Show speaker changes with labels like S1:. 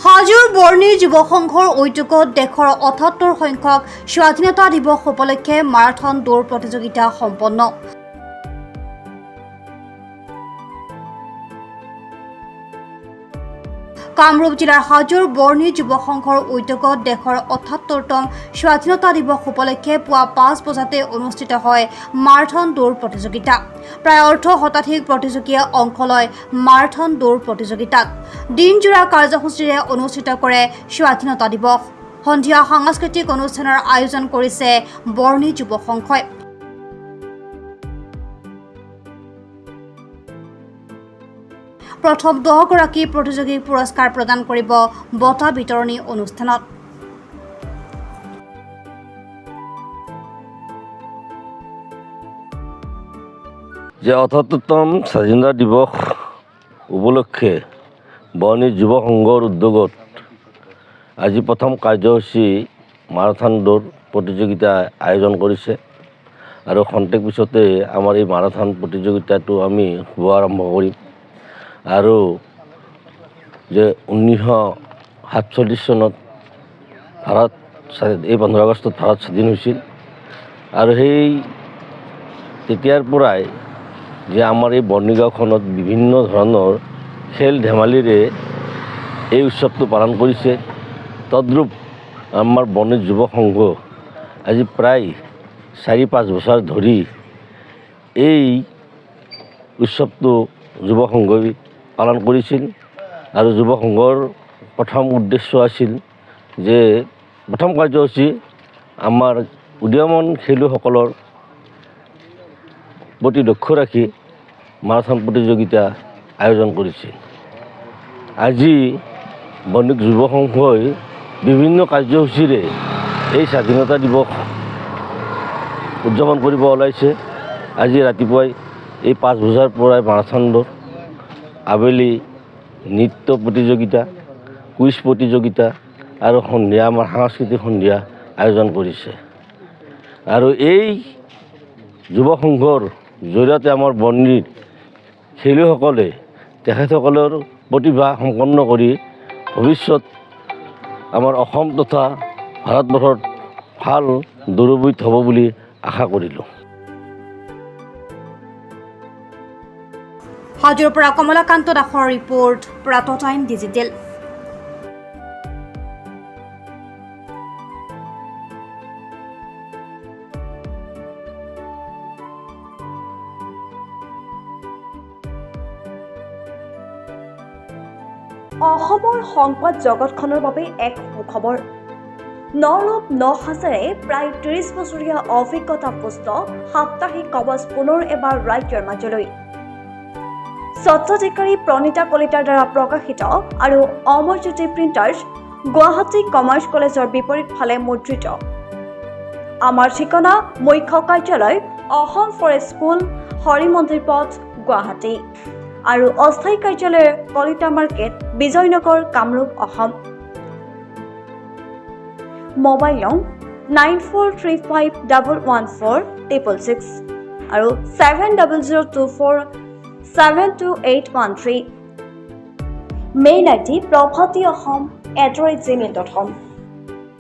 S1: হাজোৰ বৰ্ণি যুৱ সংঘৰ উদ্যোগত দেশৰ ৭৮ সংখ্যক স্বাধীনতা দিৱস উপলক্ষে মাৰাথন দৌৰ প্ৰতিযোগিতা সম্পন্ন। কামৰূপ জিলাৰ হাজোৰ বৰ্ণি যুৱ সংঘৰ উদ্যোগত দেশৰ ৭৮তম স্বাধীনতা দিৱস উপলক্ষে পুৱা ৫ বজাতে অনুষ্ঠিত হয় মাৰাথন দৌৰ প্ৰতিযোগিতা। প্ৰায় অৰ্ধশতাধিক প্ৰতিযোগীয়ে অংশ লয় মাৰাথন দৌৰ প্ৰতিযোগিতাত। দিনজোৰা কাৰ্যসূচীৰে অনুষ্ঠিত কৰে স্বাধীনতা দিৱস। সন্ধিয়া সাংস্কৃতিক অনুষ্ঠানৰ আয়োজন কৰিছে বৰ্ণি যুৱ সংঘই। প্ৰথম ১০ গৰাকী প্ৰতিযোগীক পুৰস্কাৰ প্ৰদান কৰিব বঁটা বিতৰণী অনুষ্ঠানত।
S2: যে ৭৮তম স্বাধীনতা দিৱস উপলক্ষে বৰ্ণি যুৱ সংঘৰ উদ্যোগত আজি প্ৰথম কাৰ্যসূচী মাৰাথন দৌৰ প্ৰতিযোগিতা আয়োজন কৰিছে আৰু খন্তেক পিছতে আমাৰ এই মাৰাথন প্ৰতিযোগিতাটো আমি শুভ আৰম্ভ কৰিম। আৰু যে ১৯৪৭ চনত এই ১৫ আগষ্টত ভাৰত স্বাধীন হৈছিল আৰু সেই তেতিয়াৰ পৰাই যে আমাৰ এই বৰ্ণি গাঁওখনত বিভিন্ন ধৰণৰ খেল ধেমালিৰে এই উৎসৱটো পালন কৰিছে। তদ্ৰূপ আমাৰ বৰ্ণি যুৱ সংঘ আজি প্ৰায় ৪-৫ বছৰ ধৰি এই উৎসৱটো যুৱ সংঘই পালন কৰিছিল আৰু যুৱ সংঘৰ প্ৰথম উদ্দেশ্য আছিল যে প্ৰথম কাৰ্যসূচী আমাৰ উদীয়মান খেলুৱৈসকলৰ প্ৰতি লক্ষ্য ৰাখি মাৰাথন প্ৰতিযোগিতা আয়োজন কৰিছিল। আজি বৰ্ণি যুৱ সংঘই বিভিন্ন কাৰ্যসূচীৰে এই স্বাধীনতা দিৱস উদযাপন কৰিব ওলাইছে। আজি ৰাতিপুৱাই এই ৫ বজাৰ পৰাই মাৰাথন দৌৰ, আবেলি নৃত্য প্ৰতিযোগিতা, কুইজ প্ৰতিযোগিতা আৰু সন্ধিয়া আমাৰ সাংস্কৃতিক সন্ধিয়া আয়োজন কৰিছে। আৰু এই যুৱ সংঘৰ জৰিয়তে আমাৰ বৰ্ণিৰ খেলুৱৈসকলে তেখেতসকলৰ প্ৰতিভা সম্পন্ন কৰি ভৱিষ্যত আমাৰ অসম তথা ভাৰতবৰ্ষত ভাল দৌৰবিদ হ'ব বুলি আশা কৰিলোঁ।
S1: হাজোৰ পৰা কমলাকান্ত দাসৰ ৰিপৰ্ট, প্ৰাতঃ টাইম ডিজিটেল।
S3: অসমৰ সংবাদ জগতখনৰ বাবে এক সুখবৰ। নৰূপ নসাজেৰে প্ৰায় ৩০ বছৰীয়া অভিজ্ঞতাপুষ্ট সাপ্তাহিক কৱচ পুনৰ এবাৰ ৰাজ্যৰ মাজলৈ। স্বত্বাধিকাৰী প্ৰণীতা কলিতাৰ দ্বাৰা প্ৰকাশিত আৰু অমৰজ্যোতি প্ৰিণ্টাৰ্ছ, গুৱাহাটী কমাৰ্চ কলেজৰ বিপৰীত ফালে মুদ্ৰিত। আমাৰ ঠিকনা মুখ্য কাৰ্যালয় অসম ফৰেষ্ট স্কুল, হৰি মন্দিৰ পথ, গুৱাহাটী আৰু অস্থায়ী কাৰ্যালয় কলিতা মাৰ্কেট, বিজয়নগৰ, কামৰূপ, অসম। মোবাইল নং 9435114666 আৰু 7024722813। Mail ID probhatiahom@gmail.com।